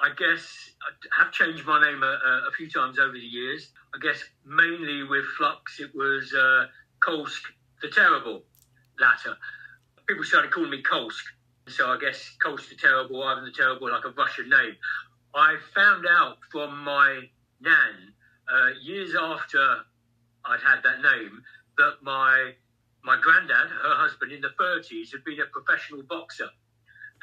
I guess I have changed my name a few times over the years. I guess mainly with Flux, it was Colsk the Terrible latter. People started calling me Colsk, so I guess Colsk the Terrible, Ivan the Terrible, like a Russian name. I found out from my nan years after I'd had that name that my granddad, her husband, in the 30s, had been a professional boxer.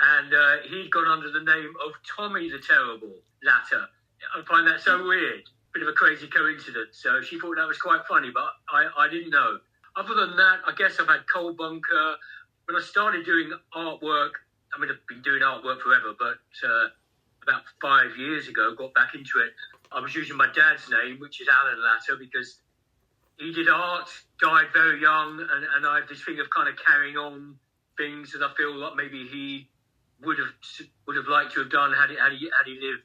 And he'd gone under the name of Tommy the Terrible latter. I find that so weird. Bit of a crazy coincidence. So she thought that was quite funny, but I didn't know. Other than that, I guess I've had Coal Bunker. When I started doing artwork, I mean, I've been doing artwork forever, but about 5 years ago, got back into it. I was using my dad's name, which is Alan Latter, because he did art, died very young, and I have this thing of kind of carrying on things that I feel like maybe he would have liked to have done had he lived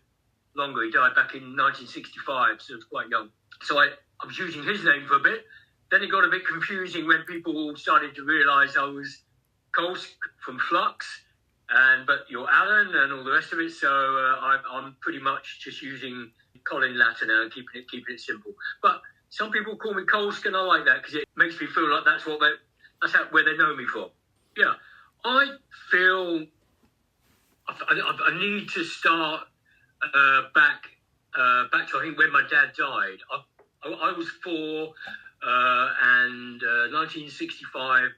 longer. He died back in 1965, so it was quite young. So I was using his name for a bit. Then it got a bit confusing when people started to realise I was Colsk from Flux, but you're Alan and all the rest of it. So I'm pretty much just using Colin Latter now and keeping it simple. But some people call me Colsk, and I like that because it makes me feel like that's where they know me from. Yeah, I feel I need to start back to, I think, when my dad died. I was 4, and 1965.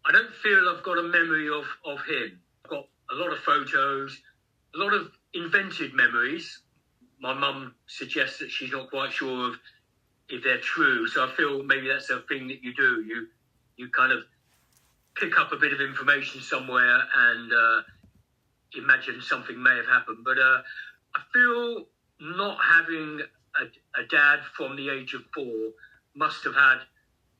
I don't feel I've got a memory of him. I've got a lot of photos, a lot of invented memories. My mum suggests that she's not quite sure of if they're true, so I feel maybe that's a thing that you do. You kind of pick up a bit of information somewhere and imagine something may have happened. But I feel not having a dad from the age of 4 must have had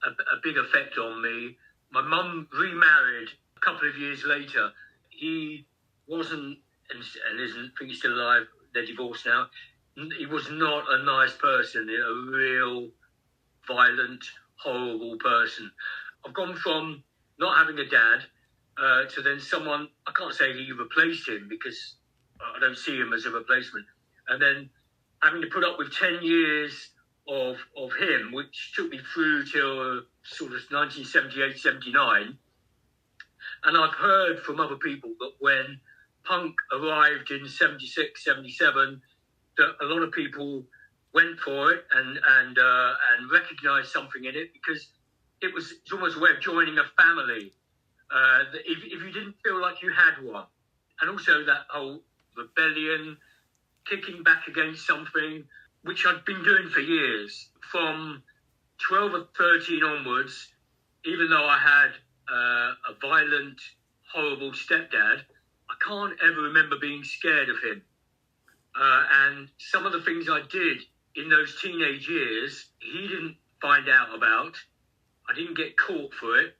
a big effect on me. My mum remarried a couple of years later. He wasn't, and isn't, I think he's still alive, they're divorced now. He was not a nice person, a real violent, horrible person. I've gone from not having a dad to then someone, I can't say he replaced him because I don't see him as a replacement, and then having to put up with 10 years of him, which took me through till sort of 1978, 79. And I've heard from other people that when punk arrived in 76, 77, that a lot of people went for it and recognised something in it, because it's almost a way of joining a family. If you didn't feel like you had one, and also that whole rebellion, kicking back against something, which I'd been doing for years, from 12 or 13 onwards. Even though I had a violent, horrible stepdad, I can't ever remember being scared of him. And some of the things I did in those teenage years, he didn't find out about. I didn't get caught for it.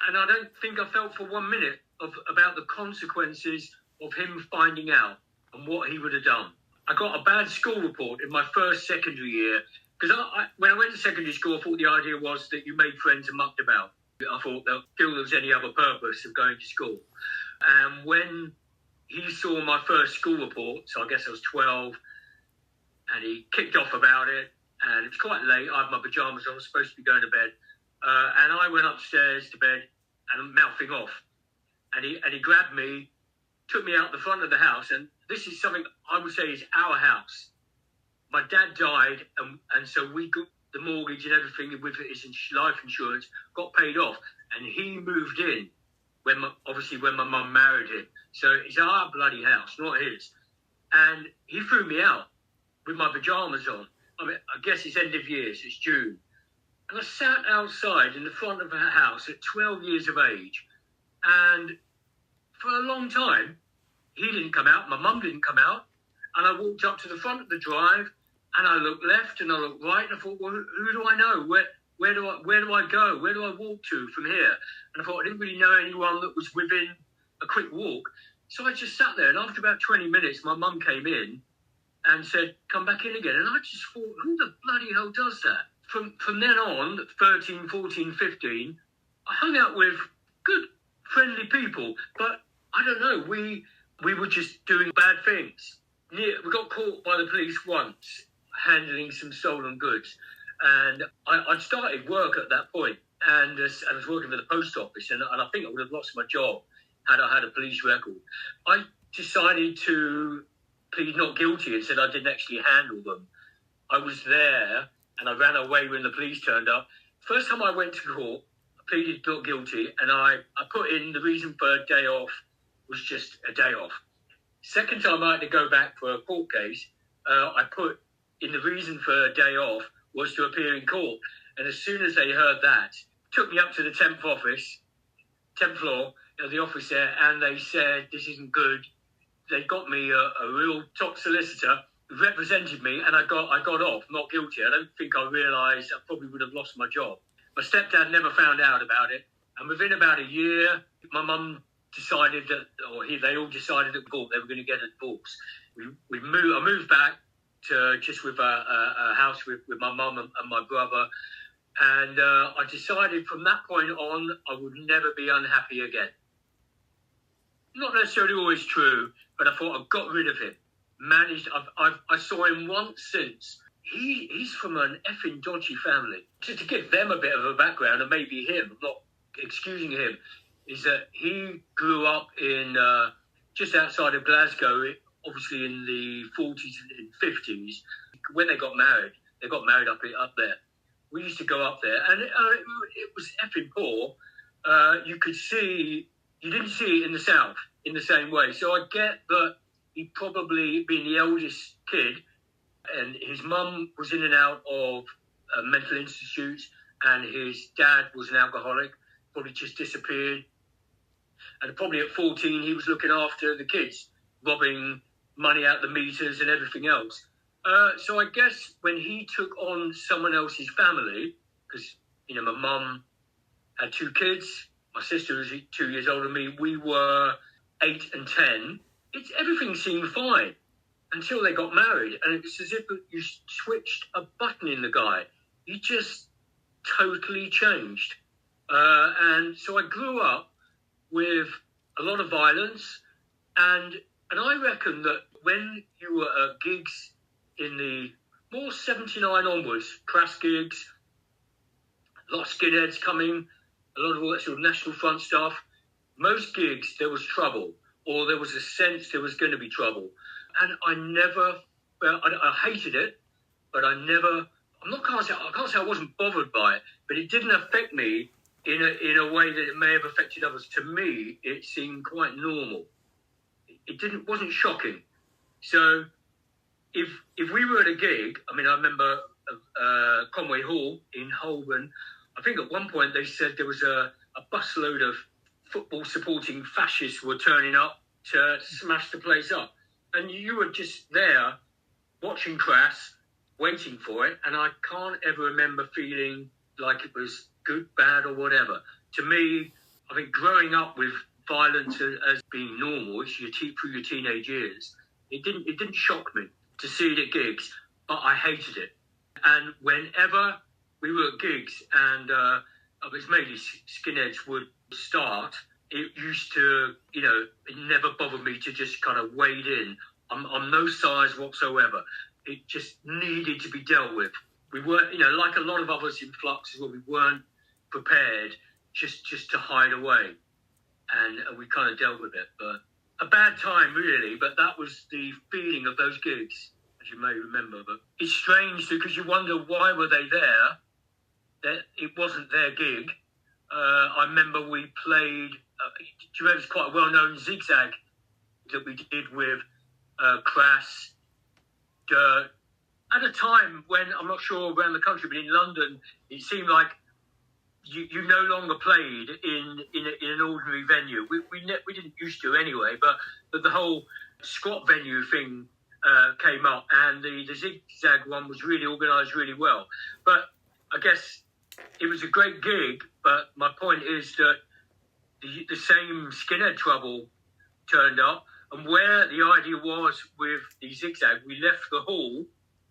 And I don't think I felt for 1 minute about the consequences of him finding out and what he would have done. I got a bad school report in my first secondary year, because when I went to secondary school, I thought the idea was that you made friends and mucked about. I thought that there was any other purpose of going to school. And when he saw my first school report, so I guess I was 12, and he kicked off about it, and it was quite late. I had my pyjamas on, I was supposed to be going to bed, and I went upstairs to bed and mouthing off. And he grabbed me, took me out the front of the house, and this is something I would say is our house. My dad died, and so we got the mortgage and everything with his life insurance got paid off, and he moved in when my mum married him. So it's our bloody house, not his. And he threw me out. with my pyjamas on. I mean, I guess it's end of year, so it's June. And I sat outside in the front of her house at 12 years of age. And for a long time, he didn't come out, my mum didn't come out. And I walked up to the front of the drive, and I looked left and I looked right, and I thought, well, who do I know? Where do I go? Where do I walk to from here? And I thought, I didn't really know anyone that was within a quick walk. So I just sat there, and after about 20 minutes, my mum came in and said, come back in again. And I just thought, who the bloody hell does that? From then on, 13, 14, 15, I hung out with good, friendly people. But I don't know, we were just doing bad things. We got caught by the police once, handling some stolen goods. And I'd started work at that point, and I was working for the post office, and I think I would have lost my job had I had a police record. I decided to plead not guilty and said I didn't actually handle them. I was there, and I ran away when the police turned up. First time I went to court, I pleaded not guilty, and I put in the reason for a day off was just a day off. Second time I had to go back for a court case, I put in the reason for a day off was to appear in court. And as soon as they heard that, took me up to the 10th floor, the office there, and they said, this isn't good. They got me a real top solicitor who represented me, and I got off, not guilty. I don't think I realised I probably would have lost my job. My stepdad never found out about it. And within about a year, my mum decided that, they all decided that they were going to get a divorce. I moved back to just with a house with my mum and my brother. And I decided from that point on, I would never be unhappy again. Not necessarily always true, but I thought I got rid of him. I saw him once since. He's from an effing dodgy family. To give them a bit of a background, and maybe him, I'm not excusing him, is that he grew up in just outside of Glasgow, obviously in the 40s and 50s. When they got married up there. We used to go up there, and it was effing poor. You didn't see it in the South in the same way. So I get that he probably, being the eldest kid, and his mum was in and out of mental institutes, and his dad was an alcoholic, probably just disappeared. And probably at 14, he was looking after the kids, robbing money out the meters and everything else. So I guess when he took on someone else's family, because, my mum had 2 kids, my sister was 2 years older than me, we were 8 and 10, everything seemed fine until they got married. And it's as if you switched a button in the guy. He just totally changed. And so I grew up with a lot of violence, and I reckon that when you were at gigs in the more 79 onwards, crass gigs, a lot of skinheads coming, a lot of all that sort of National Front stuff, most gigs there was trouble, or there was a sense there was going to be trouble. And I hated it, but I can't say I wasn't bothered by it, but it didn't affect me in a way that it may have affected others. To me, it seemed quite normal. It wasn't shocking. So if we were at a gig, I remember Conway Hall in Holborn, I think at one point they said there was a busload of football supporting fascists were turning up to smash the place up. And you were just there watching crass, waiting for it, and I can't ever remember feeling like it was good, bad, or whatever. To me, I think growing up with violence as being normal through your teenage years, it didn't shock me to see it at gigs, but I hated it. And whenever we were at gigs and it was mainly skinheads would start, it used to, it never bothered me to just kind of wade in. I'm no size whatsoever. It just needed to be dealt with. We weren't, like a lot of others in Flux as well, we weren't prepared just to hide away. And we kind of dealt with it. But a bad time, really, but that was the feeling of those gigs, as you may remember. But it's strange because you wonder why were they there, that it wasn't their gig. I remember we played, do you remember, it's quite a well-known zigzag that we did with Crass, Dirt, at a time when, I'm not sure around the country, but in London, it seemed like you no longer played in an ordinary venue. We didn't used to anyway, but the whole squat venue thing came up, and the Zigzag one was really organised really well. But I guess it was a great gig, but my point is that the same skinhead trouble turned up, and where the idea was with the Zigzag, we left the hall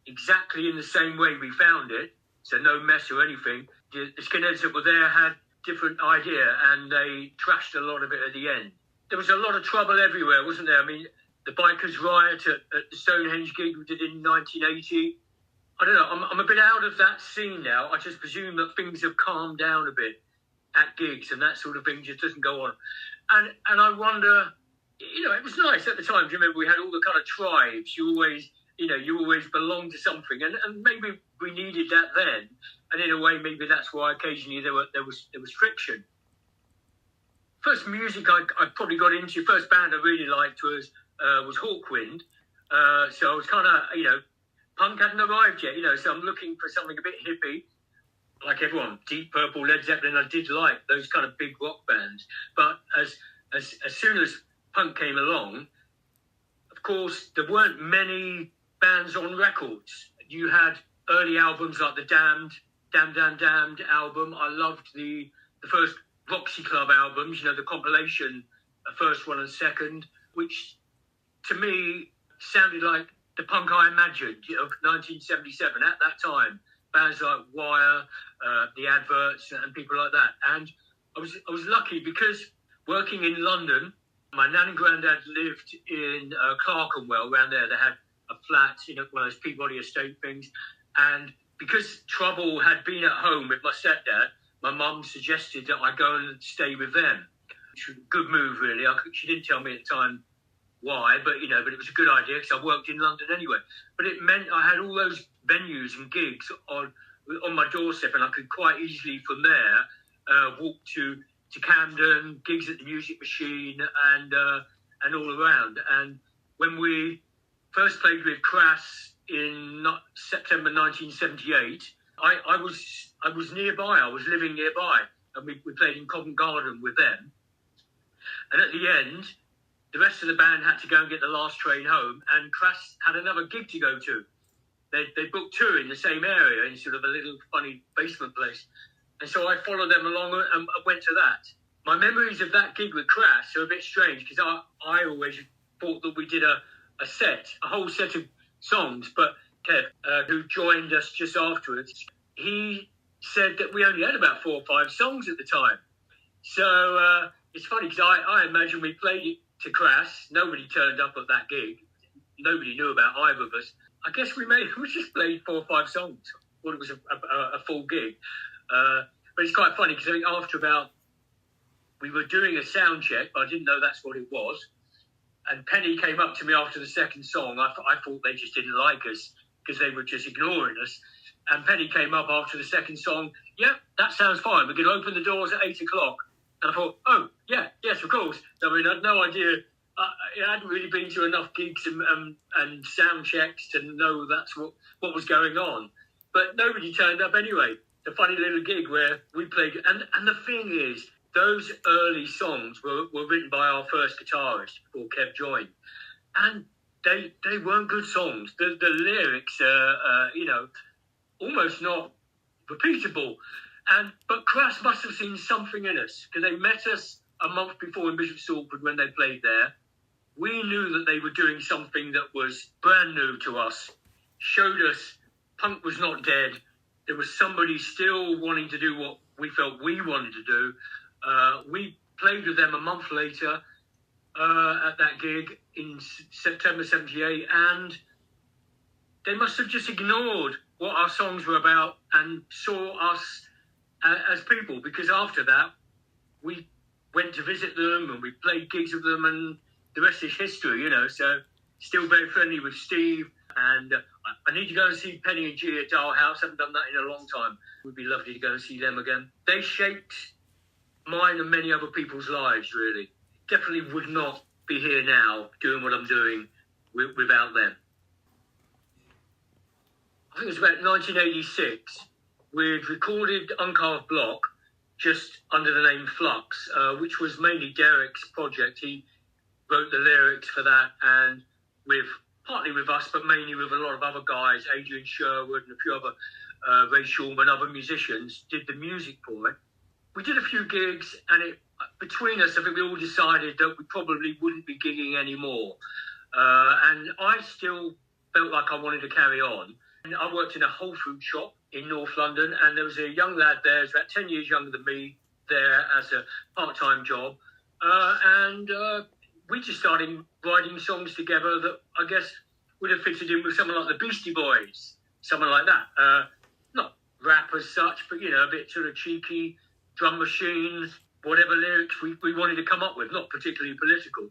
exactly in the same way we found it, so no mess or anything. The skinheads that were there had different idea, and they trashed a lot of it at the end. There was a lot of trouble everywhere, wasn't there? I mean, the bikers riot at the Stonehenge gig we did in 1980. I don't know, I'm a bit out of that scene now. I just presume that things have calmed down a bit at gigs, and that sort of thing just doesn't go on. And I wonder, it was nice at the time. Do you remember we had all the kind of tribes? You always belonged to something, and maybe we needed that then. And in a way, maybe that's why occasionally there was friction. First music I probably got into, first band I really liked was Hawkwind. So I was kind of, punk hadn't arrived yet, so I'm looking for something a bit hippie, like everyone. Deep Purple, Led Zeppelin, I did like those kind of big rock bands. But as soon as punk came along, of course, there weren't many bands on records. You had early albums like the Damned album. I loved the first Roxy Club albums, the compilation, first one and second, which to me sounded like the punk I imagined of 1977 at that time. Bands like Wire, The Adverts, and people like that. And I was lucky because working in London, my nan and granddad lived in Clerkenwell, around there. They had a flat, one of those Peabody estate things. And because trouble had been at home with my stepdad, my mum suggested that I go and stay with them. Which was a good move, really. She didn't tell me at the time why, but it was a good idea because I worked in London anyway. But it meant I had all those venues and gigs on my doorstep, and I could quite easily from there walk to Camden, gigs at the Music Machine, and all around. And when we first played with Crass in September 1978, I was nearby. I was living nearby, and we played in Covent Garden with them. And at the end, the rest of the band had to go and get the last train home, and Crass had another gig to go to. They booked two in the same area, in sort of a little funny basement place. And so I followed them along and went to that. My memories of that gig with Crass are a bit strange, because I always thought that we did a whole set of songs, but Kev, who joined us just afterwards, he said that we only had about 4 or 5 songs at the time. So it's funny, because I imagine we played it to Crass. Nobody turned up at that gig. Nobody knew about either of us. I guess we just played 4 or 5 songs. Well, it was a full gig. But it's quite funny, because I think we were doing a sound check, but I didn't know that's what it was. And Penny came up to me after the second song. I thought they just didn't like us because they were just ignoring us. And Penny came up after the second song. Yeah, that sounds fine. We're going to open the doors at 8 o'clock. And I thought, oh, yeah, yes, of course. I mean, I had no idea. I hadn't really been to enough gigs and sound checks to know that's what was going on. But nobody turned up anyway. The funny little gig where we played. And the thing is, those early songs were written by our first guitarist before Kev joined. And they weren't good songs. The lyrics are, almost not repeatable. But Crass must have seen something in us, because they met us a month before in Bishop Stortford when they played there. We knew that they were doing something that was brand new to us, showed us punk was not dead. There was somebody still wanting to do what we felt we wanted to do. We played with them a month later at that gig in September 78, and they must have just ignored what our songs were about and saw us as people, because after that we went to visit them and we played gigs with them, and the rest is history, so still very friendly with Steve, and I need to go and see Penny and G at Dial House. Haven't done that in a long time. It would be lovely to go and see them again. They shaped mine and many other people's lives, really. Definitely would not be here now doing what I'm doing without them. I think it was about 1986, we'd recorded Uncarved Block just under the name Flux, which was mainly Derek's project. He wrote the lyrics for that, and partly with us, but mainly with a lot of other guys, Adrian Sherwood and a few other, Ray Shulman, other musicians, did the music for it. We did a few gigs, and between us, I think we all decided that we probably wouldn't be gigging anymore. And I still felt like I wanted to carry on. And I worked in a Whole Food shop in North London, and there was a young lad there, who's about 10 years younger than me, there as a part-time job. And we just started writing songs together that I guess would have fitted in with someone like the Beastie Boys, someone like that. Not rap as such, but, a bit sort of cheeky, drum machines, whatever lyrics we wanted to come up with, not particularly political.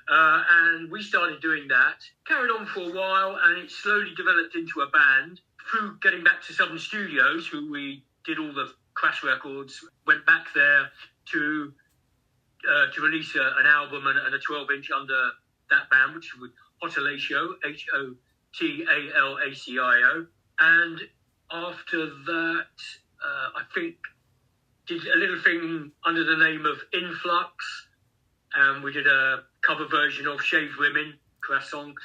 And we started doing that, carried on for a while, and it slowly developed into a band. Through getting back to Southern Studios, who we did all the Crash records, went back there to release an album and a 12-inch under that band, which was Hotalatio, Hotalacio. And after that, I think did a little thing under the name of Influx, and we did a cover version of Shaved Women, Crash song.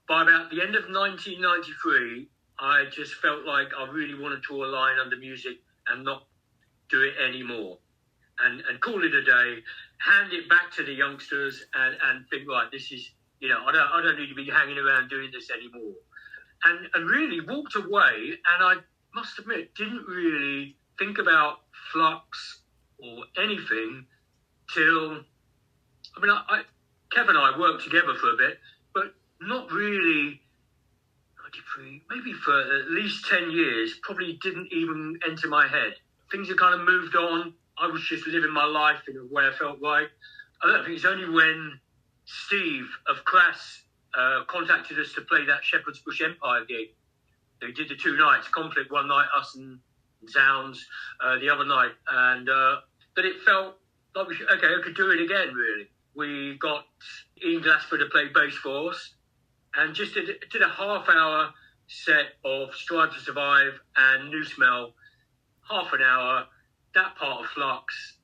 By about the end of 1993, I just felt like I really wanted to draw a line under music and not do it anymore. And call it a day, hand it back to the youngsters and think, right, this is, I don't need to be hanging around doing this anymore. And really walked away, and I must admit, didn't really think about Flux or anything till, Kev and I worked together for a bit, but not really, 93, maybe for at least 10 years, probably didn't even enter my head. Things had kind of moved on. I was just living my life in a way I felt right. I don't think it's only when Steve of Crass contacted us to play that Shepherd's Bush Empire gig. They did the 2 nights, Conflict one night, us and Zounds the other night, and that it felt like I could do it again, really. We got Ian Glasper to play bass for us, and just did a half-hour set of Strive to Survive and New Smell, half an hour, that part of Flux,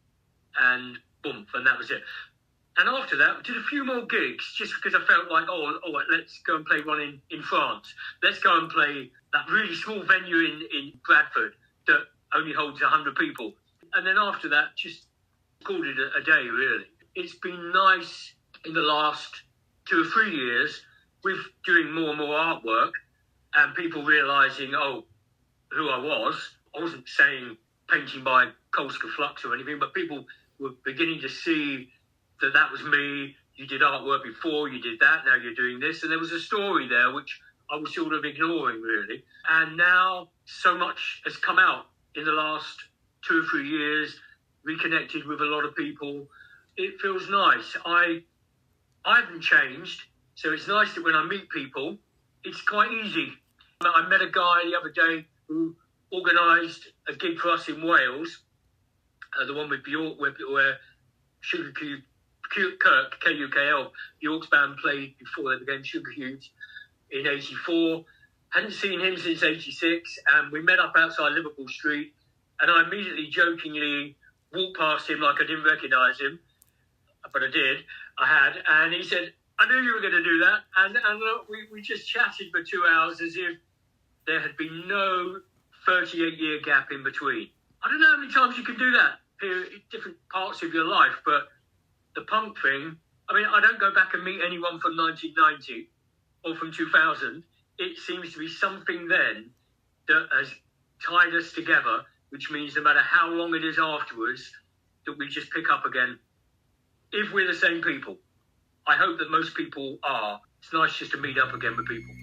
and boom, and that was it. And after that, we did a few more gigs, just because I felt like, let's go and play one in France. Let's go and play that really small venue in Bradford that only holds 100 people. And then after that, just called it a day, really. It's been nice in the last 2 or 3 years with doing more and more artwork and people realising, who I was. I wasn't saying painting by Colsk or Flux or anything, but people were beginning to see that was me. You did artwork before, you did that, now you're doing this. And there was a story there which I was sort of ignoring, really. And now so much has come out in the last 2 or 3 years, reconnected with a lot of people. It feels nice. I haven't changed, so it's nice that when I meet people, it's quite easy. I met a guy the other day who organised a gig for us in Wales, the one with Bjork, where Sugar Cube, Kirk, K-U-K-L, Bjork's band played before they became Sugar Cubes in 84. Hadn't seen him since 86, and we met up outside Liverpool Street, and I immediately jokingly walked past him like I didn't recognise him, but I did. I had, and he said, I knew you were going to do that, and look, we just chatted for 2 hours as if there had been no 38-year gap in between. I don't know how many times you can do that in different parts of your life, but the punk thing, I don't go back and meet anyone from 1990 or from 2000. It seems to be something then that has tied us together, which means no matter how long it is afterwards, that we just pick up again. If we're the same people. I hope that most people are. It's nice just to meet up again with people.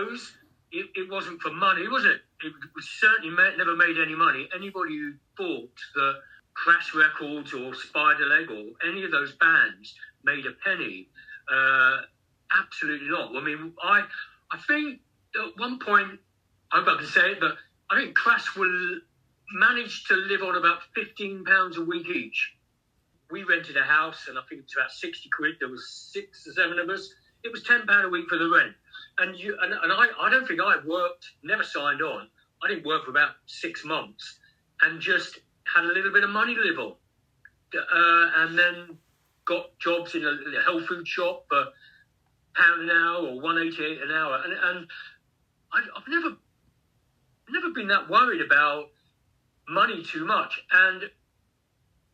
those, it wasn't for money, was it? It certainly never made any money. Anybody who thought that Crash Records or Spiderleg or any of those bands made a penny, absolutely not. I mean, I think at one point, I'm about to say it, but I think Crash will manage to live on about £15 a week each. We rented a house, and I think it's about 60 quid. There was 6 or 7 of us. It was £10 a week for the rent. And I don't think I worked, never signed on. I didn't work for about 6 months and just had a little bit of money to live on. And then got jobs in a health food shop for £1 an hour or £1.88 an hour. And I've never been that worried about money too much. And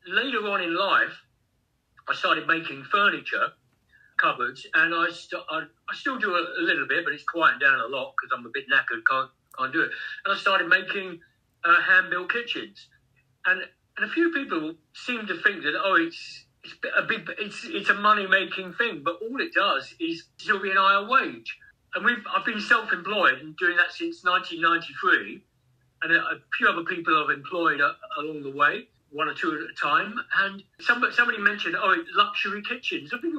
later on in life, I started making furniture, cupboards, and I still do a little bit, but it's quieting down a lot because I'm a bit knackered, can't do it. And I started making hand-built kitchens, and a few people seem to think that it's a money-making thing, but all it does is still be an higher wage. And I've been self-employed and doing that since 1993, and a few other people I've employed along the way, 1 or 2 at a time. And somebody mentioned, luxury kitchens. I think,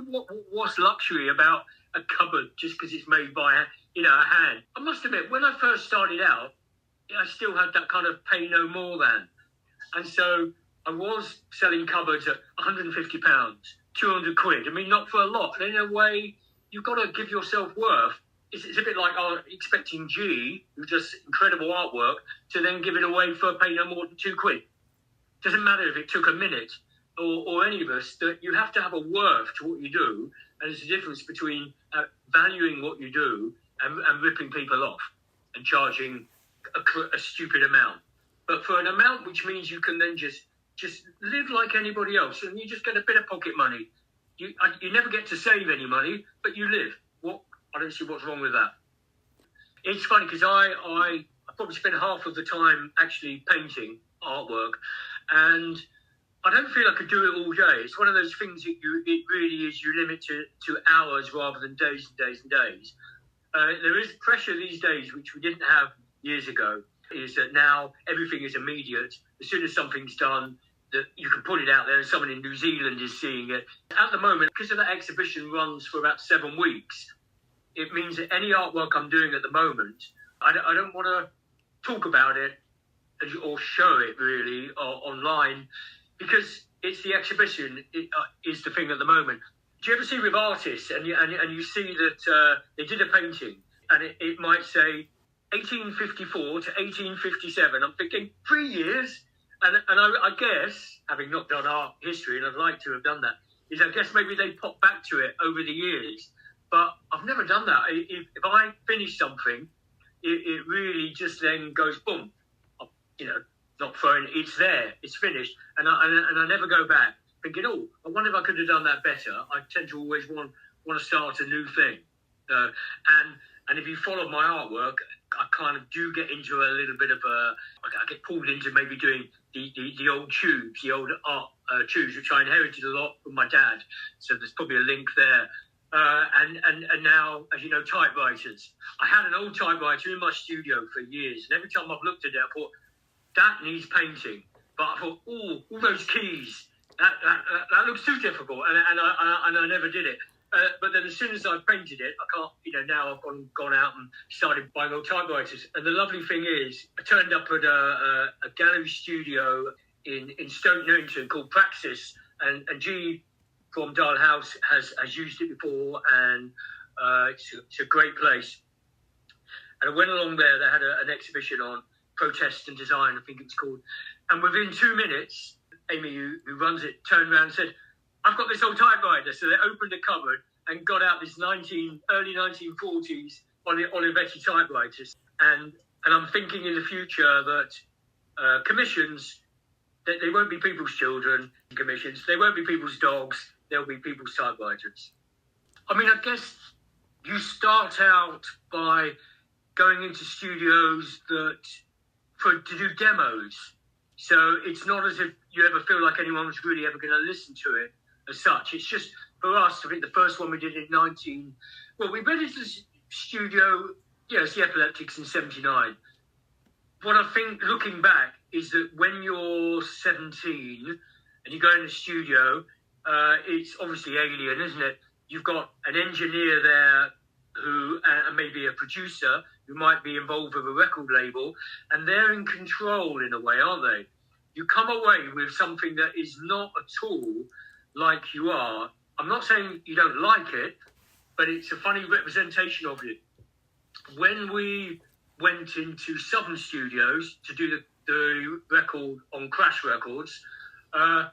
what's luxury about a cupboard just because it's made by a hand? I must admit, when I first started out, I still had that kind of pay no more than. And so I was selling cupboards at £150, 200 quid. I mean, not for a lot. And in a way, you've got to give yourself worth. It's a bit like expecting G, who does incredible artwork, to then give it away for pay no more than 2 quid. Doesn't matter if it took a minute or any of us, that you have to have a worth to what you do. And there's a difference between valuing what you do and ripping people off and charging a stupid amount. But for an amount which means you can then just live like anybody else, and you just get a bit of pocket money. You never get to save any money, but you live. I don't see what's wrong with that. It's funny because I probably spend half of the time actually painting artwork, and I don't feel I could do it all day. It's one of those things that it really is, you limit to hours rather than days and days and days. There is pressure these days, which we didn't have years ago, is that now everything is immediate. As soon as something's done, that you can put it out there and someone in New Zealand is seeing it. At the moment, because of that exhibition runs for about 7 weeks, it means that any artwork I'm doing at the moment, I don't want to talk about it or show it really online, because it's the exhibition is the thing at the moment. Do you ever see with artists and you see that they did a painting and it might say 1854 to 1857? I'm thinking 3 years, and I guess, having not done art history, and I'd like to have done that, is I guess maybe they pop back to it over the years. But I've never done that. If I finish something, it really just then goes boom. Not throwing. It's there. It's finished, and I never go back thinking, I wonder if I could have done that better. I tend to always want to start a new thing. And if you follow my artwork, I kind of do get into a little bit of I get pulled into maybe doing the old tubes, the old art tubes, which I inherited a lot from my dad. So there's probably a link there. And now, as you know, typewriters. I had an old typewriter in my studio for years, and every time I've looked at it, I thought, that needs painting. But I thought, all those keys, that looks too difficult, and I never did it. But then as soon as I painted it, I can't, now I've gone out and started buying old typewriters. And the lovely thing is, I turned up at a gallery studio in Stoke Newington called Praxis, and G from Dial House has used it before, and it's a great place. And I went along there. They had an exhibition on protest and design, I think it's called. And within 2 minutes, Amy, who runs it, turned around and said, I've got this old typewriter. So they opened a cupboard and got out this early 1940s Olivetti typewriters. And I'm thinking in the future that commissions, that they won't be people's children commissions. They won't be people's dogs. They'll be people's typewriters. I mean, I guess you start out by going into studios to do demos. So it's not as if you ever feel like anyone's really ever going to listen to it as such. It's just, for us, I think the first one we did in we went into the studio Yes, the Epileptics in '79. What I think, looking back, is that when you're 17 and you go in the studio, it's obviously alien, isn't it? You've got an engineer there who, and maybe a producer who might be involved with a record label, and they're in control in a way, aren't they? You come away with something that is not at all like you are. I'm not saying you don't like it, but it's a funny representation of you. When we went into Southern Studios to do the record on Crash Records, that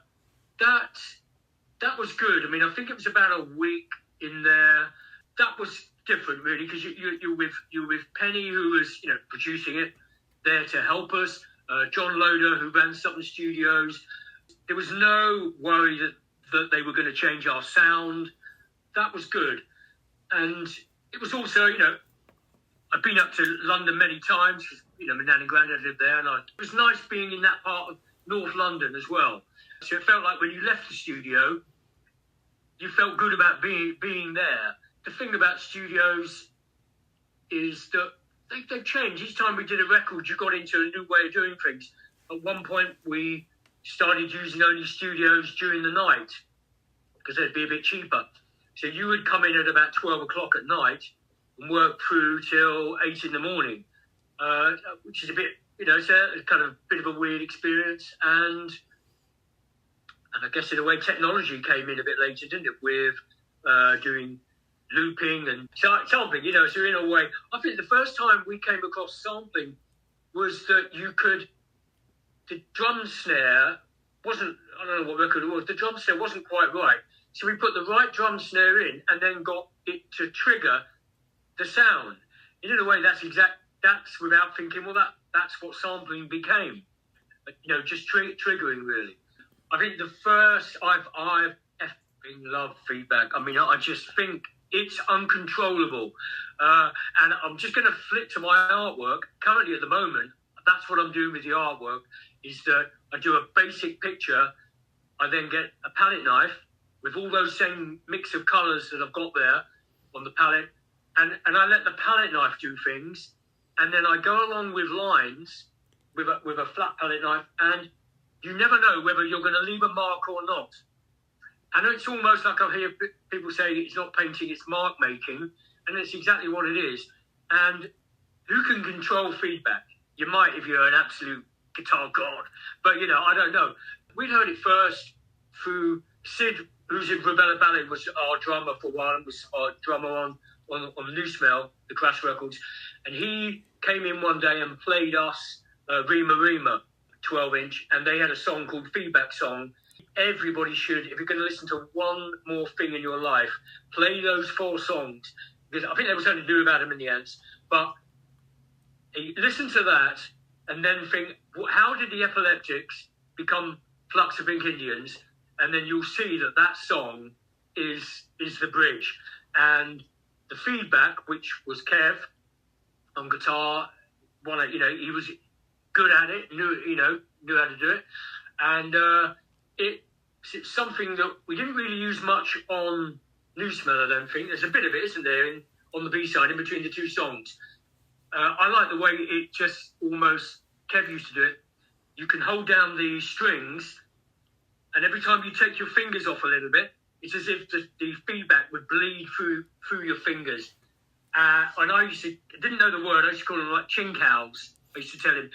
was good. I mean, I think it was about a week in there. That was different, really, because you're with Penny, who was producing it, there to help us. John Loader, who ran Southern Studios. There was no worry that they were going to change our sound. That was good, and it was also I've been up to London many times. My nan and granddad lived there, and it was nice being in that part of North London as well. So it felt like when you left the studio, you felt good about being there. The thing about studios is that they've changed. Each time we did a record, you got into a new way of doing things. At one point, we started using only studios during the night because they'd be a bit cheaper. So you would come in at about 12 o'clock at night and work through till 8 in the morning, which is a bit, it's a kind of bit of a weird experience. And I guess in a way technology came in a bit later, didn't it, with doing looping and sampling, so in a way, I think the first time we came across sampling was that the drum snare wasn't, I don't know what record it was, the drum snare wasn't quite right. So we put the right drum snare in and then got it to trigger the sound. In a way, that's without thinking, well, that's what sampling became. Just triggering, really. I think the first, I've effing loved feedback. I mean, I just think it's uncontrollable. And I'm just going to flip to my artwork. Currently, at the moment, that's what I'm doing with the artwork, is that I do a basic picture. I then get a palette knife with all those same mix of colours that I've got there on the palette. And I let the palette knife do things. And then I go along with lines with a flat palette knife. And you never know whether you're going to leave a mark or not. And it's almost like I hear people say it's not painting, it's mark making. And it's exactly what it is. And who can control feedback? You might if you're an absolute guitar god. But, I don't know. We'd heard it first through Sid, who's in Rebella Ballet, was our drummer for a while and was our drummer on New Smell, the Crash Records. And he came in one day and played us Rima Rima, 12-inch. And they had a song called Feedback Song. Everybody should, if you're going to listen to one more thing in your life, play those 4 songs. Because I think there was something to do about them in the ends. But listen to that and then think, how did the Epileptics become Flux of Pink Indians? And then you'll see that song is the bridge. And the feedback, which was Kev on guitar, he was good at it, knew how to do it. And it's something that we didn't really use much on New Smell, I don't think. There's a bit of it, isn't there, on the B-side, in between the 2 songs. I like the way it just almost, Kev used to do it, you can hold down the strings, and every time you take your fingers off a little bit, it's as if the feedback would bleed through your fingers. And I didn't know the word, I used to call them like chincows. I used to tell him,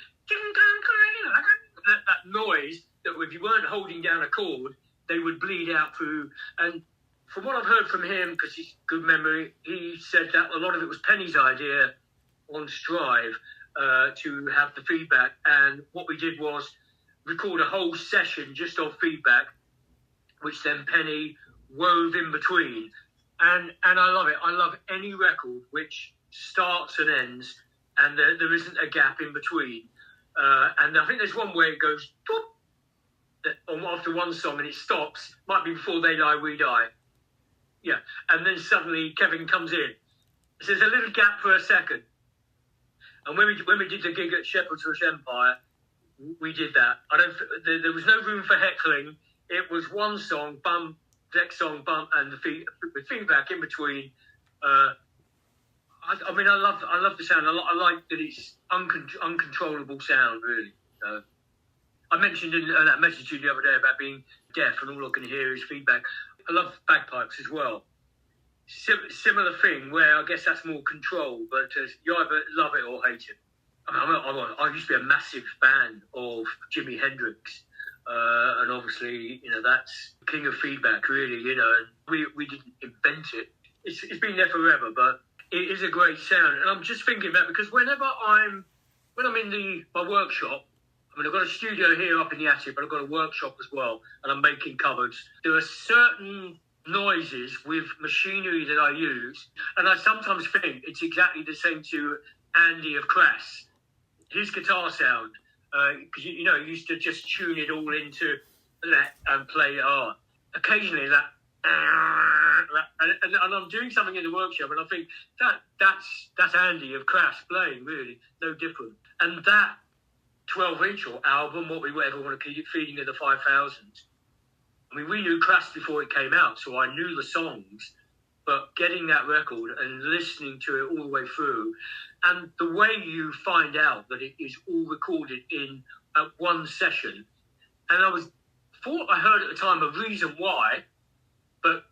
that noise, that if you weren't holding down a chord, they would bleed out through. And from what I've heard from him, because he's good memory, he said that a lot of it was Penny's idea on Strive to have the feedback. And what we did was record a whole session just of feedback, which then Penny wove in between. And I love it. I love any record which starts and ends and there isn't a gap in between. And I think there's one where it goes after one song and it stops. Might be Before They Die, We Die. Yeah. And then suddenly Kevin comes in. So there's a little gap for a second. And when we did the gig at Shepherd's Bush Empire, we did that. There was no room for heckling. It was one song, bum, next song, bum, and the feedback in between. I mean, I love the sound. I like that it's uncontrollable sound, really. I mentioned in that message to you the other day about being deaf and all I can hear is feedback. I love bagpipes as well. Similar thing where I guess that's more control, but you either love it or hate it. I used to be a massive fan of Jimi Hendrix, and obviously, that's king of feedback, really. And we didn't invent it. It's been there forever, but it is a great sound. And I'm just thinking about, because when I'm in my workshop, I mean, I've got a studio here up in the attic, but I've got a workshop as well, and I'm making cupboards. There are certain noises with machinery that I use, and I sometimes think it's exactly the same to Andy of Crass. His guitar sound, because he used to just tune it all into that and play it hard. Occasionally that, and I'm doing something in the workshop, and I think that's Andy of Crass playing, really, no different. And that 12-inch or album, whatever want to keep it, Feeding of the 5000s. I mean, we knew Crass before it came out, so I knew the songs, but getting that record and listening to it all the way through, and the way you find out that it is all recorded in one session, and I thought I heard at the time a reason why, but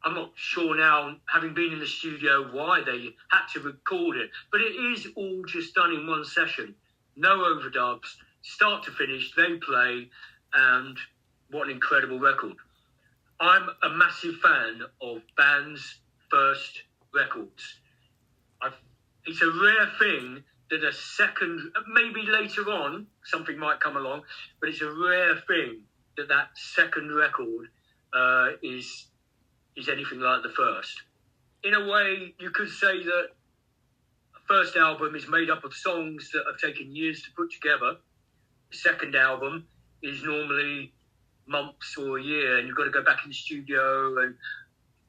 I'm not sure now, having been in the studio, why they had to record it. But it is all just done in one session. No overdubs, start to finish, they play, and what an incredible record. I'm a massive fan of bands' first records. It's a rare thing that a second, maybe later on, something might come along, but it's a rare thing that second record is anything like the first. In a way, you could say that a first album is made up of songs that have taken years to put together. The second album is normally months or a year, and you've got to go back in the studio. And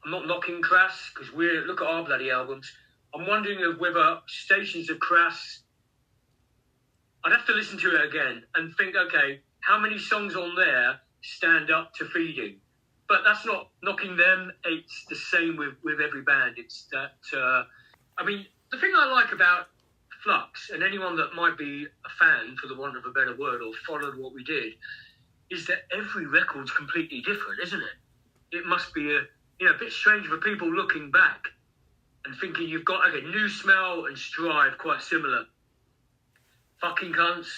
I'm not knocking Crass, because look at our bloody albums. I'm wondering whether Stations of Crass, I'd have to listen to it again and think, okay, how many songs on there stand up to Feeding? But that's not knocking them. It's the same with every band. It's that, I mean, the thing I like about Flux, and anyone that might be a fan, for the want of a better word, or followed what we did, is that every record's completely different, isn't it? It must be a bit strange for people looking back and thinking you've got, okay, New Smell and Strive, quite similar. Fucking Cunts,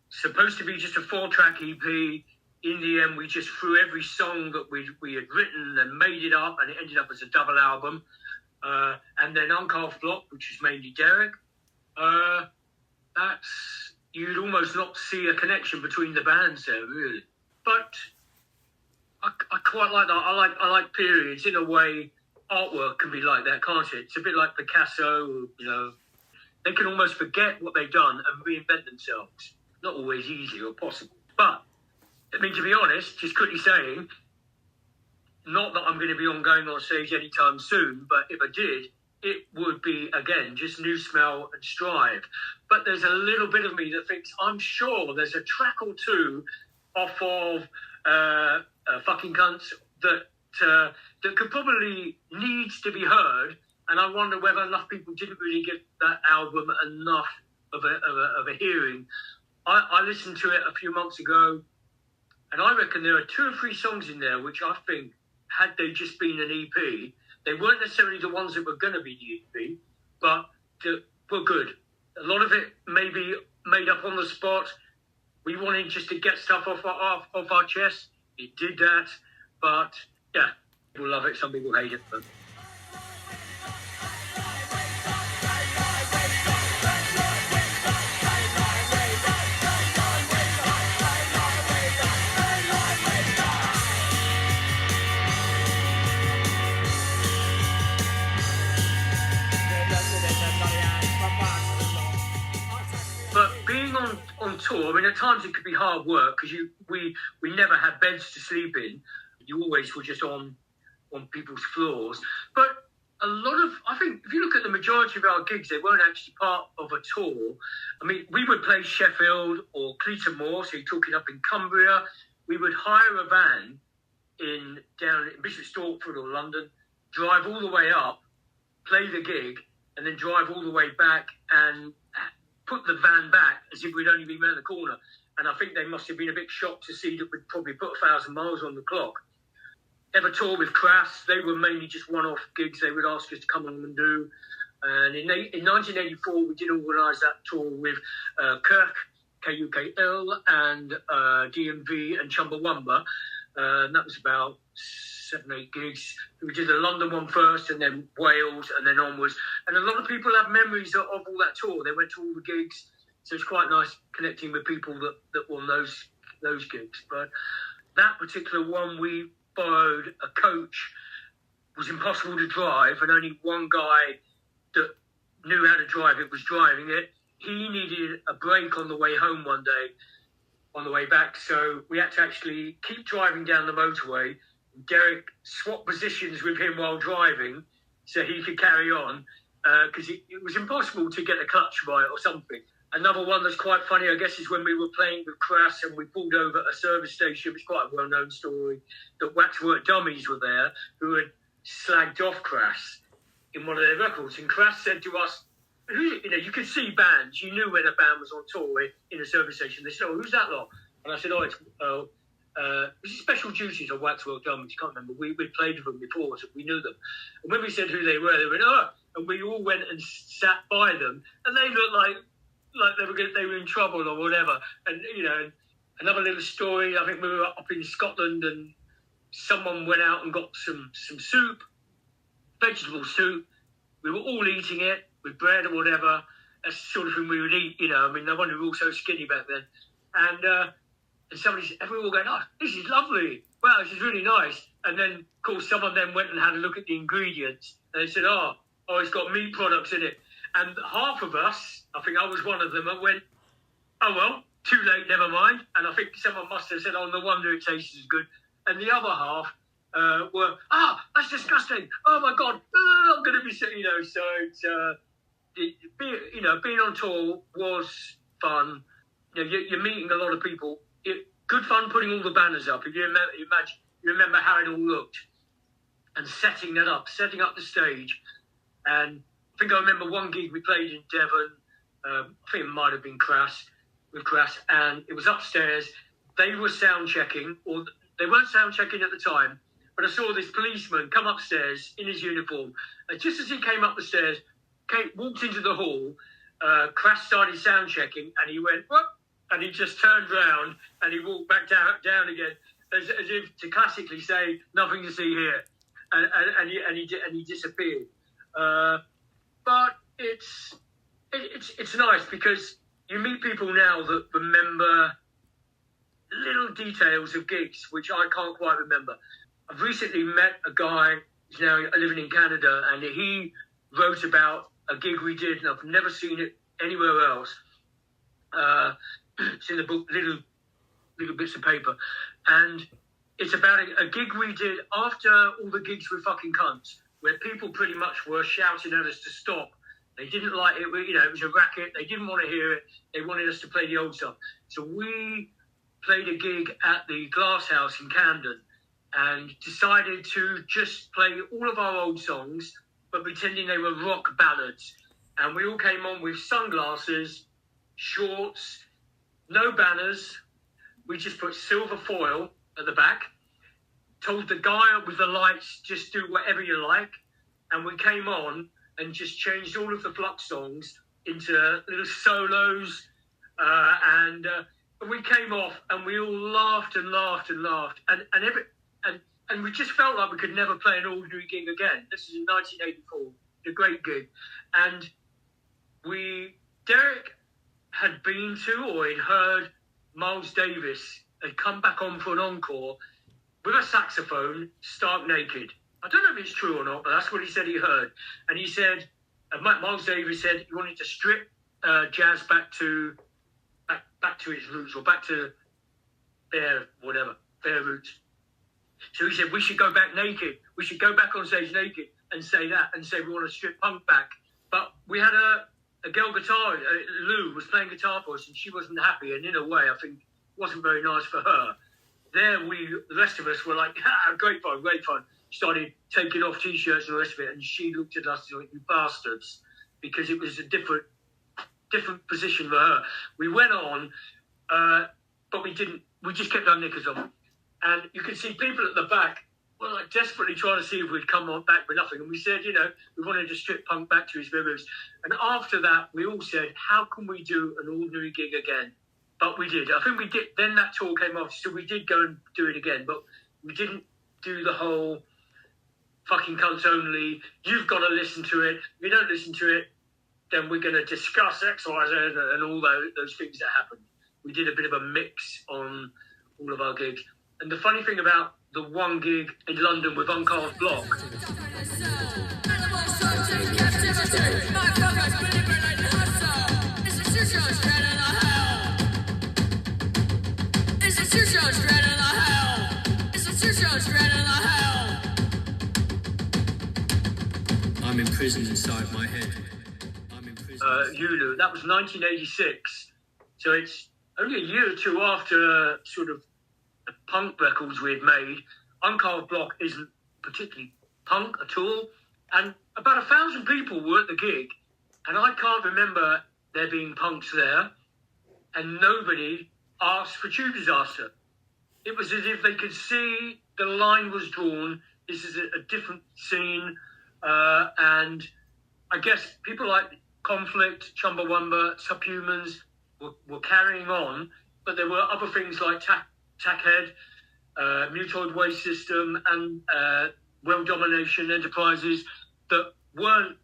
supposed to be just a 4-track EP. In the end, we just threw every song that we had written and made it up, and it ended up as a double album. And then Uncalf Block, which is mainly Derek. You'd almost not see a connection between the bands there, really. But I quite like that. I like periods. In a way, artwork can be like that, can't it? It's a bit like Picasso, They can almost forget what they've done and reinvent themselves. Not always easy or possible. But, I mean, to be honest, just quickly saying, not that I'm going to be going on stage anytime soon, but if I did, it would be, again, just New Smell and Strive. But there's a little bit of me that thinks, I'm sure there's a track or two off of Fucking Cunts that could probably needs to be heard, and I wonder whether enough people didn't really give that album enough of a hearing. I listened to it a few months ago, and I reckon there are 2 or 3 songs in there which I think, had they just been an EP, they weren't necessarily the ones that were going to be the EP, but were good. A lot of it may be made up on the spot. We wanted just to get stuff off our chest. It did that, but yeah, people love it, some people hate it. But being on tour, I mean, at times it could be hard work because we never had beds to sleep in. You always were just on people's floors. But a lot of, I think, if you look at the majority of our gigs, they weren't actually part of a tour. I mean, we would play Sheffield or Cleaton Moor, so you're talking up in Cumbria. We would hire a van down in Bishop Stortford or London, drive all the way up, play the gig, and then drive all the way back and put the van back as if we'd only been around the corner. And I think they must have been a bit shocked to see that we'd probably put 1,000 miles on the clock. Ever tour with Crass, they were mainly just one-off gigs they would ask us to come on and do. And in 1984, we did organise that tour with Kirk, KUKL, and DMV and Chumbawamba. And that was about 7, 8 gigs. We did the London one first, and then Wales, and then onwards. And a lot of people have memories of all that tour. They went to all the gigs, so it's quite nice connecting with people that won those gigs. But that particular one, we borrowed a coach. It was impossible to drive, and only one guy that knew how to drive it was driving it. He needed a break on the way home one day, on the way back, so we had to actually keep driving down the motorway. Derek swapped positions with him while driving so he could carry on, because it was impossible to get the clutch right or something. Another one that's quite funny, I guess, is when we were playing with Crass and we pulled over at a service station. It's quite a well-known story that Waxwork Dummies were there who had slagged off Crass in one of their records. And Crass said to us, you could see bands. You knew when a band was on tour in a service station. They said, who's that lot? And I said, it's Special Duties or Waxwork Dummies. I can't remember. We'd played with them before, so we knew them. And when we said who they were, they went, and we all went and sat by them. And they looked like they were in trouble or whatever. And, another little story, I think we were up in Scotland and someone went out and got some soup, vegetable soup. We were all eating it with bread or whatever. That's the sort of thing we would eat, no wonder we were all so skinny back then. And somebody said, we were all going, this is lovely. Wow, this is really nice. And then, of course, someone then went and had a look at the ingredients. And they said, it's got meat products in it. And half of us, I think I was one of them, I went, too late, never mind. And I think someone must have said, no wonder it tastes as good. And the other half were, that's disgusting. Oh, my God, I'm going to be sick, So it's, being on tour was fun. You're meeting a lot of people. Good fun putting all the banners up. If you remember how it all looked. And setting up the stage. And I think I remember one gig we played in Devon. I think it might have been Crass, and it was upstairs. They were sound checking, or they weren't sound checking at the time, but I saw this policeman come upstairs in his uniform. And just as he came up the stairs, walked into the hall, Crass started sound checking, and he went, what? And he just turned round and he walked back down again, as if to classically say, nothing to see here. And he disappeared. But it's nice because you meet people now that remember little details of gigs, which I can't quite remember. I've recently met a guy who's now living in Canada, and he wrote about a gig we did, and I've never seen it anywhere else. It's in the book, little bits of paper. And it's about a gig we did after all the gigs were fucking cunts, where people pretty much were shouting at us to stop. They didn't like it. It was a racket. They didn't want to hear it. They wanted us to play the old stuff. So we played a gig at the Glass House in Camden and decided to just play all of our old songs, but pretending they were rock ballads. And we all came on with sunglasses, shorts, no banners. We just put silver foil at the back, told the guy with the lights, just do whatever you like. And we came on and just changed all of the Flux songs into little solos. And we came off and we all laughed and laughed and laughed. And we just felt like we could never play an ordinary gig again. This is in 1984, a great gig. And Derek had been to, or he'd heard Miles Davis had come back on for an encore with a saxophone, stark naked. I don't know if it's true or not, but that's what he said he heard. And he said, Miles Davis said he wanted to strip jazz back to its roots, or back to their roots. So he said, we should go back naked. We should go back on stage naked and say that, and say we want to strip punk back. But we had a girl guitar, Lou, was playing guitar for us, and she wasn't happy. And in a way, I think it wasn't very nice for her. The rest of us were like, great fun. Started taking off T-shirts and the rest of it. And she looked at us and went, you bastards. because it was a different position for her. We went on, but we didn't. We just kept our knickers on, and you could see people at the back were like desperately trying to see if we'd come on back with nothing. And we said, we wanted to strip punk back to his rhythms. And after that, we all said, how can we do an ordinary gig again? But we did. I think we did. Then that tour came off, so we did go and do it again. But we didn't do the whole fucking cunts only. You've got to listen to it. If you don't listen to it, then we're going to discuss X, Y, Z, and all those things that happened. We did a bit of a mix on all of our gigs. And the funny thing about the one gig in London with Uncarved Block, I'm imprisoned inside my head. Yulu, that was 1986. So it's only a year or two after sort of the punk records we'd made. Uncarved Block isn't particularly punk at all. And about 1,000 people were at the gig. And I can't remember there being punks there. And nobody asked for Tube Disaster. It was as if they could see the line was drawn. This is a different scene. And I guess people like Conflict, Chumbawamba, Subhumans were carrying on. But there were other things like Tackhead, Mutoid Waste System, and World Domination Enterprises that weren't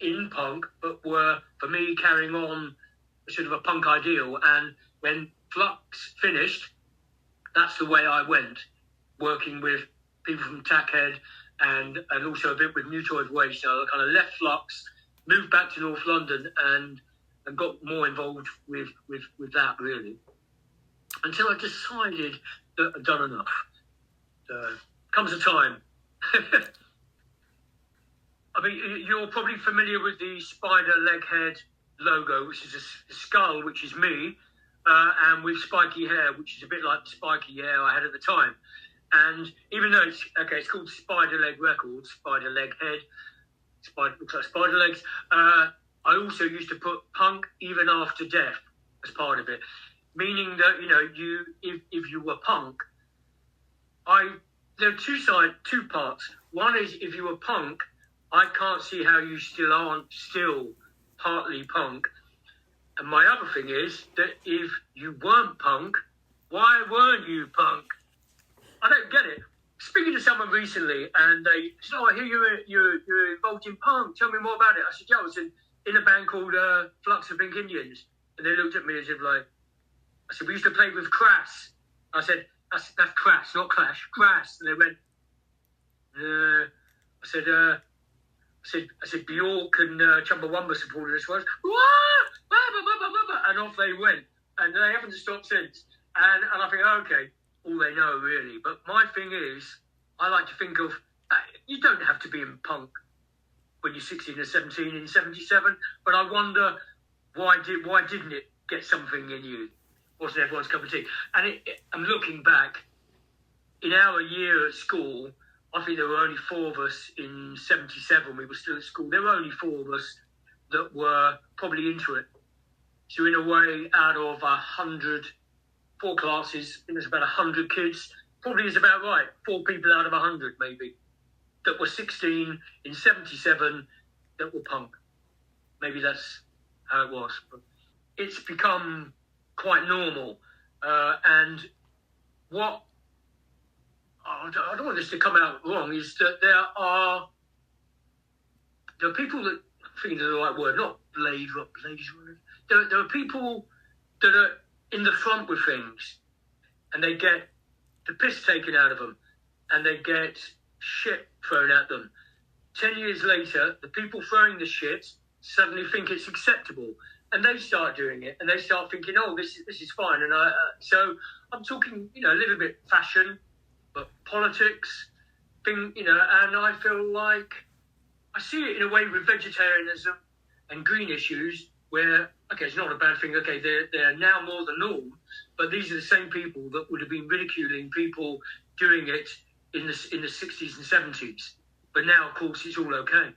in punk, but were, for me, carrying on sort of a punk ideal. And when Flux finished, that's the way I went, working with people from Tackhead and also a bit with Mutoid Waste. So I kind of left Flux, moved back to North London, and got more involved with that, really. Until I decided that I'd done enough. Comes a time. I mean, you're probably familiar with the spider leg head logo, which is a skull, which is me, and with spiky hair, which is a bit like the spiky hair I had at the time. And even though it's called Spider Leg Records, Spider Leg Head, looks like spider legs. I also used to put punk even after death as part of it, meaning that if you were punk, there are two parts. One is if you were punk, I can't see how you still aren't partly punk. And my other thing is that if you weren't punk, why weren't you punk? I don't get it. Speaking to someone recently, and they said, I hear you're involved in punk. Tell me more about it. I said, I was in a band called Flux of Pink Indians. And they looked at me as if I said, we used to play with Crass. I said, that's Crass, not Clash, Crass. And they went, I said, Bjork and Chumbawamba supported us once. And off they went. And they haven't stopped since. And I think, okay, all they know, really. But my thing is, I like to think of, you don't have to be in punk when you're 16 or 17 in 77. But I wonder, why didn't it get something in you? Wasn't everyone's cup of tea? And I'm looking back, in our year at school, I think there were only 4 of us in 77. We were still at school. There were only 4 of us that were probably into it. So in a way, out of 4 classes, I think there's about 100 kids. Probably is about right. 4 people out of 100, maybe, that were 16 in 77 that were punk. Maybe that's how it was. But it's become quite normal. And what I don't want this to come out wrong, is that there are people that, I think is the right word, not blades. There are people that are in the front with things, and they get the piss taken out of them, and they get shit thrown at them. 10 years later, the people throwing the shit suddenly think it's acceptable, and they start doing it, and they start thinking, oh, this is fine. And so I'm talking, a little bit fashion, but politics, and I feel like I see it in a way with vegetarianism and green issues, where, okay, it's not a bad thing, okay, they're now more the norm, but these are the same people that would have been ridiculing people doing it in the 60s and 70s. But now, of course, it's all okay.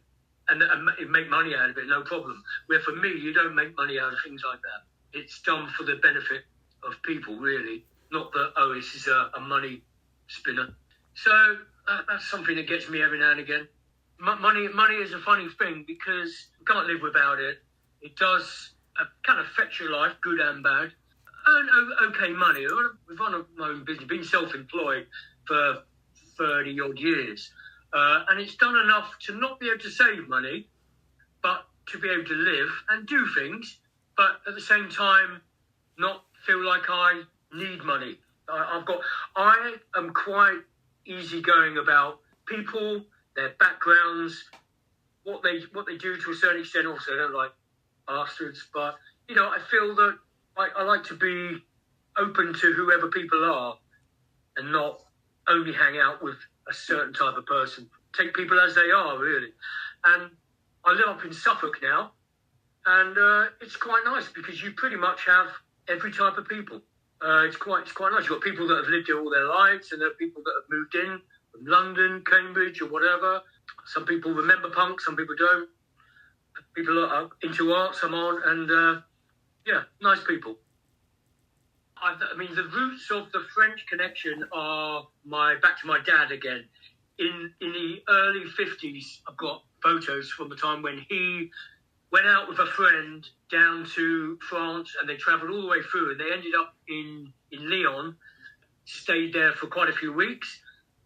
and make money out of it, no problem. Where for me, you don't make money out of things like that. It's done for the benefit of people, really. Not that, this is a money spinner. So that's something that gets me every now and again. Money is a funny thing because you can't live without it. It does kind of affect your life, good and bad. Earn okay money. We've run my own business, been self-employed for 30-odd years. And it's done enough to not be able to save money, but to be able to live and do things, but at the same time, not feel like I need money. I am quite easygoing about people, their backgrounds, what they do to a certain extent. Also, I don't like bastards, but I feel that I like to be open to whoever people are, and not only hang out with a certain type of person. Take people as they are, really. And I live up in Suffolk now, and it's quite nice because you pretty much have every type of people. It's quite nice. You've got people that have lived here all their lives, and there are people that have moved in from London, Cambridge, or whatever. Some people remember punk, some people don't. People are into art, some aren't, and nice people. I mean, the roots of the French connection are back to my dad again. In the early 50s, I've got photos from the time when he went out with a friend down to France, and they travelled all the way through, and they ended up in Lyon, stayed there for quite a few weeks,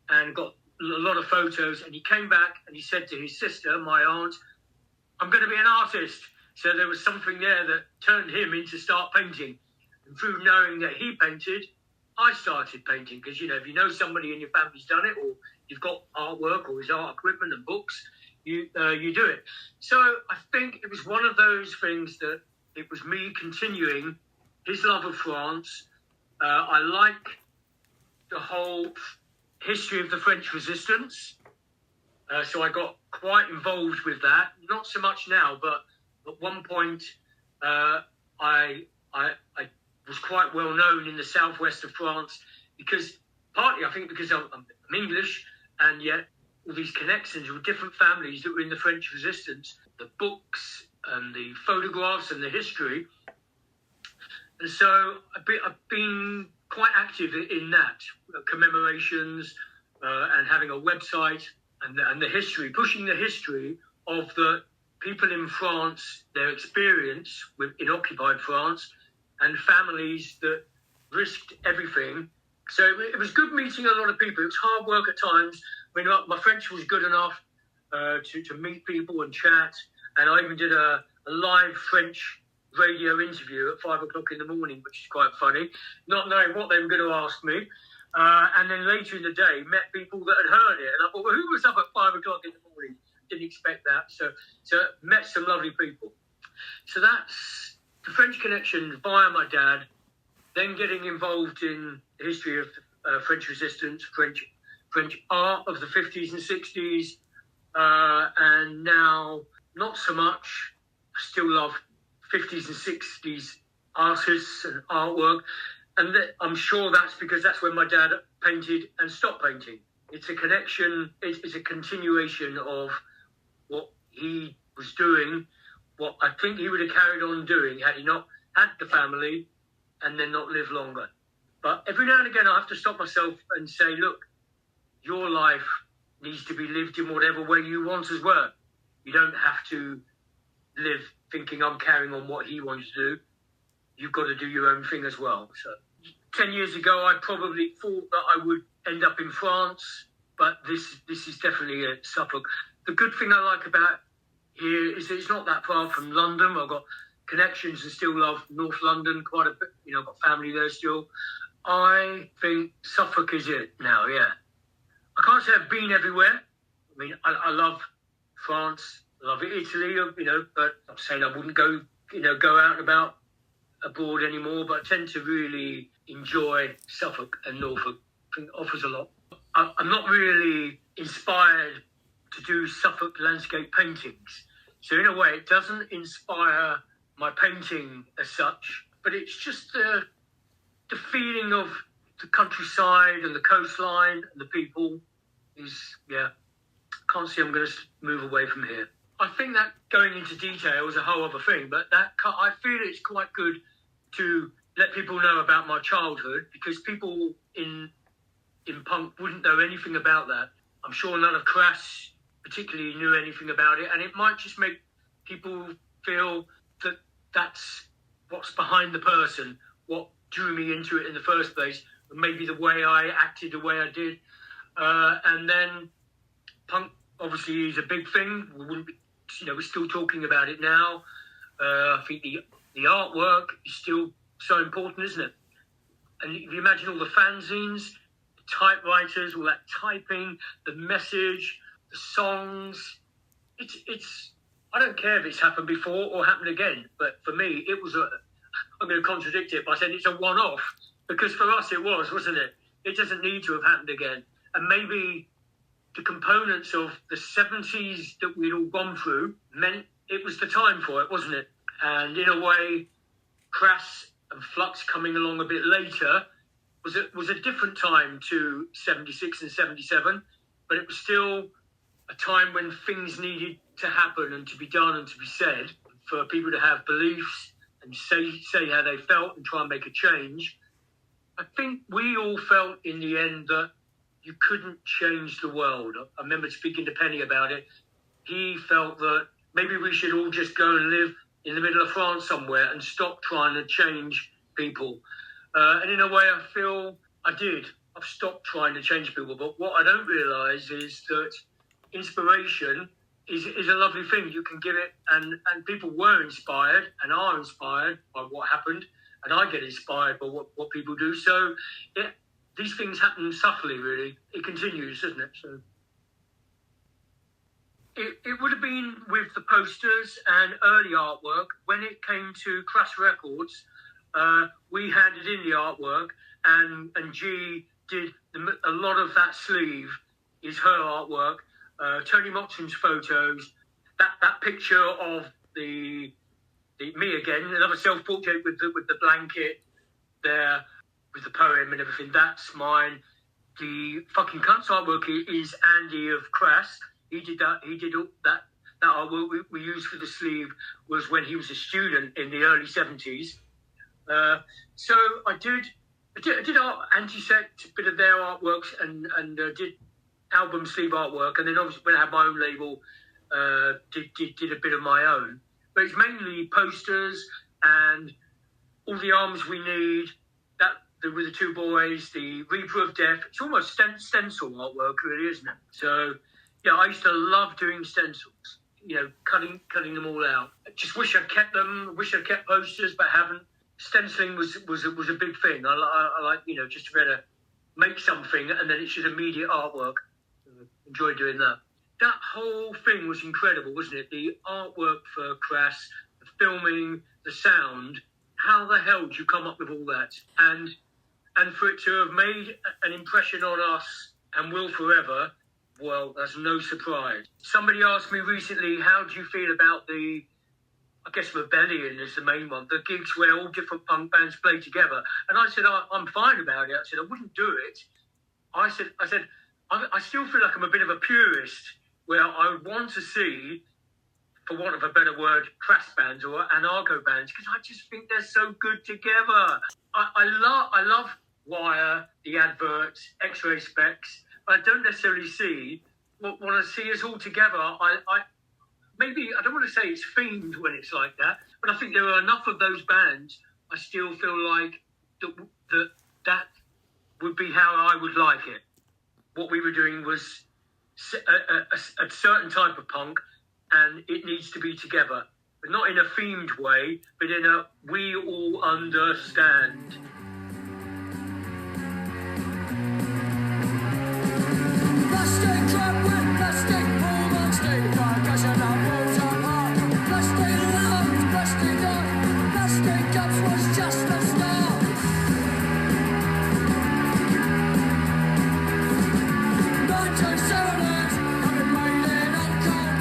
and got a lot of photos. And he came back and he said to his sister, my aunt, I'm going to be an artist. So there was something there that turned him into start painting. And through knowing that he painted, I started painting. Because, if you know somebody in your family's done it, or you've got artwork or his art equipment and books, you do it. So I think it was one of those things that it was me continuing his love of France. I like the whole history of the French resistance. So I got quite involved with that. Not so much now, but at one point I was quite well known in the southwest of France because partly I think because I'm English, and yet all these connections with different families that were in the French resistance, the books and the photographs and the history. And so I've been quite active in that, commemorations and having a website and the history, pushing the history of the people in France, their experience in occupied France, and families that risked everything. So it was good meeting a lot of people. It was hard work at times. I mean, my French was good enough to meet people and chat. And I even did a live French radio interview at 5 o'clock in the morning, which is quite funny, not knowing what they were going to ask me. And then later in the day, met people that had heard it. And I thought, well, who was up at 5 o'clock in the morning? Didn't expect that. So met some lovely people. So that's the French connection via my dad, then getting involved in the history of French resistance, French art of the 50s and 60s, and now not so much. I still love 50s and 60s artists and artwork, and I'm sure that's because that's when my dad painted and stopped painting. It's a connection, it's a continuation of what he was doing, what I think he would have carried on doing had he not had the family and then not lived longer. But every now and again I have to stop myself and say, look, your life needs to be lived in whatever way you want as well. You don't have to live thinking I'm carrying on what he wants to do. You've got to do your own thing as well. So 10 years ago, I probably thought that I would end up in France, but this is definitely a Suffolk. The good thing I like about here is that it's not that far from London. I've got connections and still love North London quite a bit. I've got family there still. I think Suffolk is it now, yeah. I can't say I've been everywhere. I mean, I love France, I love Italy, but I'm saying I wouldn't go out and about abroad anymore, but I tend to really enjoy Suffolk and Norfolk. I think it offers a lot. I'm not really inspired to do Suffolk landscape paintings. So in a way, it doesn't inspire my painting as such, but it's just the feeling of the countryside and the coastline and the people is, yeah, can't see I'm going to move away from here. I think that going into detail is a whole other thing, but I feel it's quite good to let people know about my childhood, because people in punk wouldn't know anything about that. I'm sure none of Crass particularly knew anything about it, and it might just make people feel that that's what's behind the person, what drew me into it in the first place, and maybe the way I acted the way I did. And then punk obviously is a big thing. We wouldn't be, we're still talking about it now. I think the artwork is still so important, isn't it? And if you imagine all the fanzines, the typewriters, all that typing, the message, the songs, it's I don't care if it's happened before or happened again, but for me, it was I'm going to contradict it by saying it's a one-off, because for us it was, wasn't it? It doesn't need to have happened again. And maybe the components of the 70s that we'd all gone through meant it was the time for it, wasn't it? And in a way, Crass and Flux coming along a bit later was a different time to 76 and 77, but it was still a time when things needed to happen and to be done and to be said, for people to have beliefs and say how they felt and try and make a change. I think we all felt in the end that you couldn't change the world. I remember speaking to Penny about it. He felt that maybe we should all just go and live in the middle of France somewhere and stop trying to change people. And in a way, I feel I did. I've stopped trying to change people. But what I don't realise is that inspiration is a lovely thing. You can give it, and people were inspired and are inspired by what happened, and I get inspired by what people do. So these things happen subtly, really. It continues, doesn't it? So it would have been with the posters and early artwork. When it came to Crass Records, we handed in the artwork, and G did a lot of that sleeve is her artwork. Tony Moxon's photos, that picture of the me again, another self-portrait with the blanket there, with the poem and everything, that's mine. The fucking cunts artwork is Andy of Crass. He did that. He did all that artwork we used for the sleeve was when he was a student in the early 70s. So I did Anti-Sect, a bit of their artworks, and did album sleeve artwork, and then obviously when I had my own label, did a bit of my own. But it's mainly posters and all the arms we need. With the two boys, the Reaper of Death. It's almost stencil artwork, really, isn't it? So yeah, I used to love doing stencils. Cutting them all out. I just wish I'd kept them. Wish I'd kept posters, but haven't. Stenciling was a big thing. I like just to be able to make something and then it's just immediate artwork. Enjoy doing that. That whole thing was incredible, wasn't it? The artwork for Crass, the filming, the sound. How the hell did you come up with all that? And for it to have made an impression on us and will forever, well, that's no surprise. Somebody asked me recently, how do you feel about I guess Rebellion is the main one, the gigs where all different punk bands play together. And I said, I'm fine about it. I said, I wouldn't do it. I said, I still feel like I'm a bit of a purist, where I would want to see, for want of a better word, Crass bands or anarcho bands, because I just think they're so good together. I love Wire, the adverts, X-Ray Specs, but I don't necessarily want to see us all together. Maybe, I don't want to say it's Fiend when it's like that, but I think there are enough of those bands, I still feel like that would be how I would like it. What we were doing was a certain type of punk, and it needs to be together. But not in a themed way, but in a we all understand. Plastic club with plastic boom on stage, percussion and walls apart. Plastic loved, plastic up, plastic cups was just a start. 1970s, having made it on cold.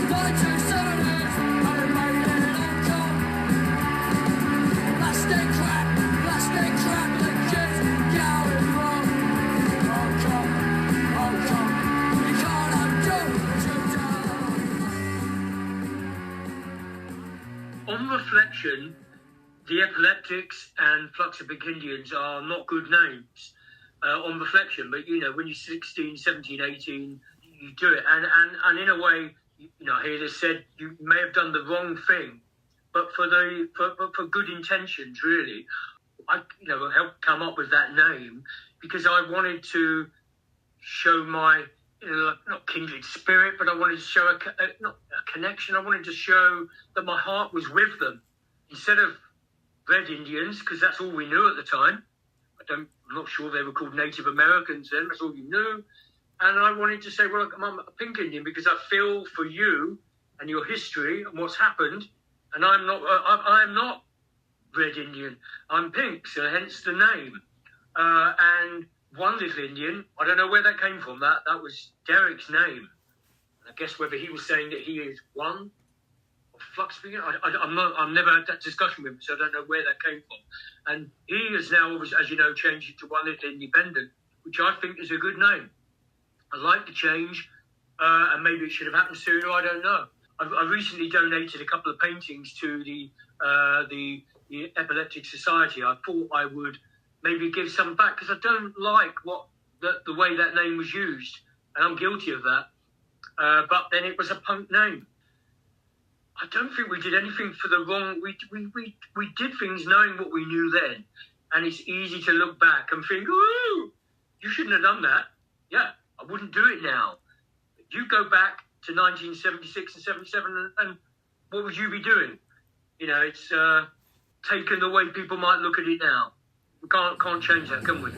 1970s, having made it on cold. reflection, the Epileptics and Flux of Pink Indians are not good names on reflection. But, you know, when you're 16, 17, 18, you do it. And in a way, you know, I hear this said, you may have done the wrong thing, but for good intentions, really. I, you know, helped come up with that name because I wanted to show my, you know, not kindred spirit, but I wanted to show not a connection. I wanted to show that my heart was with them instead of Red Indians, because that's all we knew at the time. I'm not sure they were called Native Americans then. That's all you knew. And I wanted to say, well, I'm a Pink Indian because I feel for you and your history and what's happened. And I'm not Red Indian. I'm Pink, so hence the name. And One Little Indian, I don't know where that came from. That was Derek's name. I guess whether he was saying that he is one or Flux, I've never had that discussion with him, so I don't know where that came from. And he has now, as you know, changed it to One Little Independent, which I think is a good name. I like the change, and maybe it should have happened sooner. I don't know. I recently donated a couple of paintings to the Epileptic Society. I thought I would maybe give some back because I don't like the way that name was used, and I'm guilty of that. But then it was a punk name. I don't think we did anything for the wrong. We did things knowing what we knew then, and it's easy to look back and think, "Oh, you shouldn't have done that." Yeah, I wouldn't do it now. You go back to 1976 and 77, and what would you be doing? You know, it's taken the way people might look at it now. We can't change that, can we?